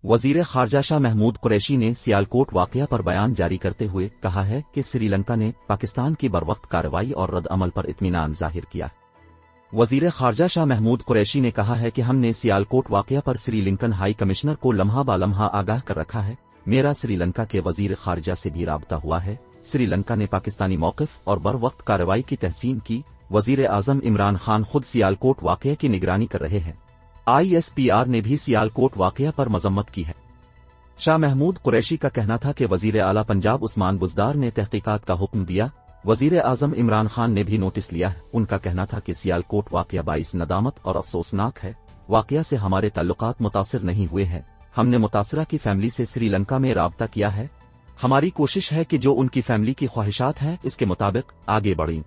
وزیر خارجہ شاہ محمود قریشی نے سیالکوٹ واقعہ پر بیان جاری کرتے ہوئے کہا ہے کہ سری لنکا نے پاکستان کی بروقت کارروائی اور رد عمل پر اطمینان ظاہر کیا۔ وزیر خارجہ شاہ محمود قریشی نے کہا ہے کہ ہم نے سیالکوٹ واقعہ پر سری لنکن ہائی کمشنر کو لمحہ بالمحہ آگاہ کر رکھا ہے۔ میرا سری لنکا کے وزیر خارجہ سے بھی رابطہ ہوا ہے۔ سری لنکا نے پاکستانی موقف اور بروقت کارروائی کی تحسین کی۔ وزیر اعظم عمران خان خود سیالکوٹ واقعہ کی نگرانی کر رہے ہیں۔ ISPR نے بھی سیالکوٹ واقعہ پر مذمت کی ہے۔ شاہ محمود قریشی کا کہنا تھا کہ وزیر اعلیٰ پنجاب عثمان بزدار نے تحقیقات کا حکم دیا۔ وزیر اعظم عمران خان نے بھی نوٹس لیا ہے۔ ان کا کہنا تھا کہ سیالکوٹ واقعہ باعث ندامت اور افسوسناک ہے۔ واقعہ سے ہمارے تعلقات متاثر نہیں ہوئے ہیں۔ ہم نے متاثرہ کی فیملی سے سری لنکا میں رابطہ کیا ہے۔ ہماری کوشش ہے کہ جو ان کی فیملی کی خواہشات ہیں اس کے مطابق آگے بڑھیں۔